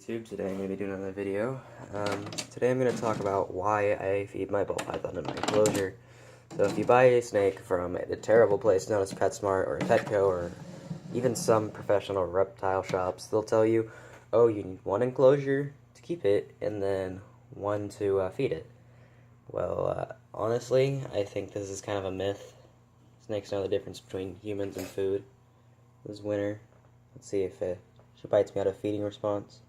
YouTube. Today I'm going to be doing another video. Today I'm going to talk about why I feed my ball python in my enclosure. So if you buy a snake from a terrible place known as PetSmart or Petco or even some professional reptile shops, they'll tell you, oh, you need one enclosure to keep it and then one to feed it. Well, honestly, I think this is kind of a myth. Snakes know the difference between humans and food. This winter, let's see if she bites me out of feeding response.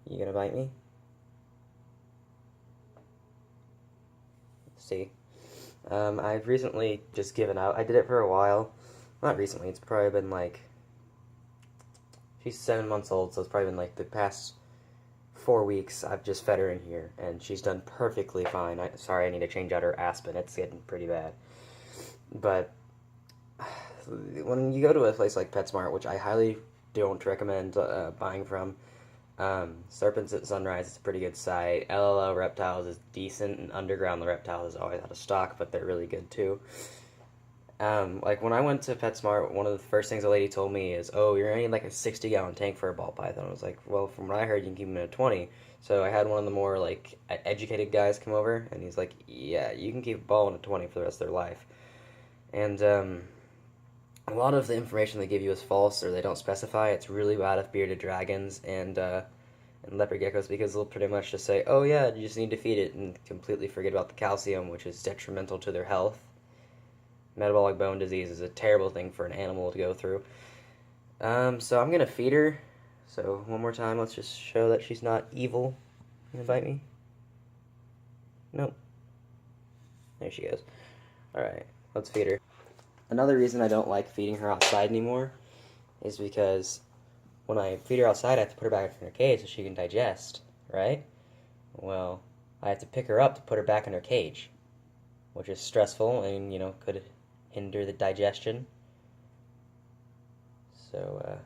You gonna bite me? Let's see. I've recently just given out. I did it for a while. Not recently, it's probably been like... She's 7 months old, so it's probably been like the past 4 weeks I've just fed her in here, and she's done perfectly fine. Sorry, I need to change out her Aspen. It's getting pretty bad. But when you go to a place like PetSmart, which I highly don't recommend buying from, Serpents at Sunrise is a pretty good site. LLL Reptiles is decent, and Underground Reptiles is always out of stock, but they're really good too. Like when I went to PetSmart, one of the first things the lady told me is, oh, you're gonna need like a 60-gallon tank for a ball python. I was like, well, from what I heard, you can keep them in a 20. So I had one of the more like educated guys come over, and he's like, yeah, you can keep a ball in a 20 for the rest of their life. And a lot of the information they give you is false, or they don't specify. It's really bad with bearded dragons and leopard geckos, because they'll pretty much just say, oh yeah, you just need to feed it, and completely forget about the calcium, which is detrimental to their health. Metabolic bone disease is a terrible thing for an animal to go through. So I'm going to feed her. So one more time, let's just show that she's not evil. You gonna bite me? Nope. There she goes. Alright, let's feed her. Another reason I don't like feeding her outside anymore is because when I feed her outside, I have to put her back in her cage so she can digest, right? Well, I have to pick her up to put her back in her cage, which is stressful and, you know, could hinder the digestion. So,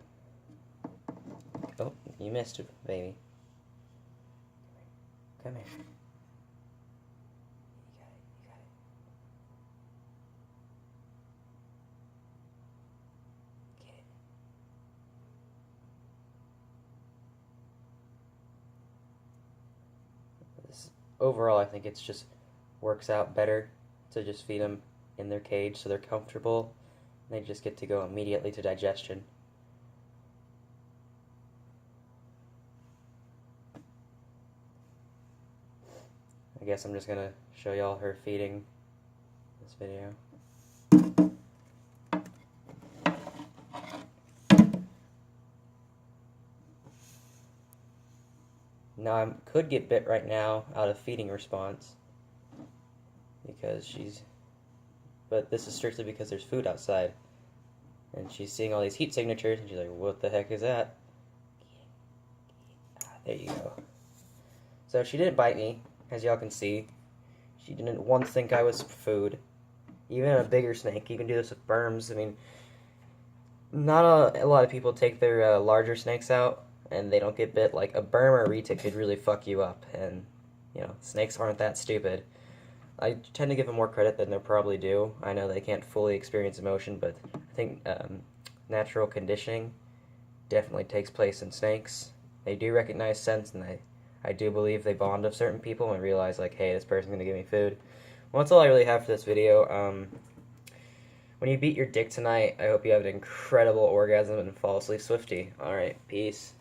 oh, you missed it, baby. Come here. You got it. Get it. Overall, I think it's just works out better to just feed them in their cage so they're comfortable. They just get to go immediately to digestion. I guess I'm just gonna show y'all her feeding this video. Now I could get bit right now out of feeding response because but this is strictly because there's food outside, and she's seeing all these heat signatures, and she's like, what the heck is that? There you go. So she didn't bite me, as y'all can see. She didn't once think I was food. Even a bigger snake, you can do this with berms. I mean, not a lot of people take their larger snakes out and they don't get bit. Like a berm or a retic could really fuck you up, and you know, snakes aren't that stupid. I tend to give them more credit than they probably do. I know they can't fully experience emotion, but I think natural conditioning definitely takes place in snakes. They do recognize scents, and I do believe they bond with certain people and realize, like, hey, this person's going to give me food. Well, that's all I really have for this video. When you beat your dick tonight, I hope you have an incredible orgasm and fall asleep swifty. Alright, peace.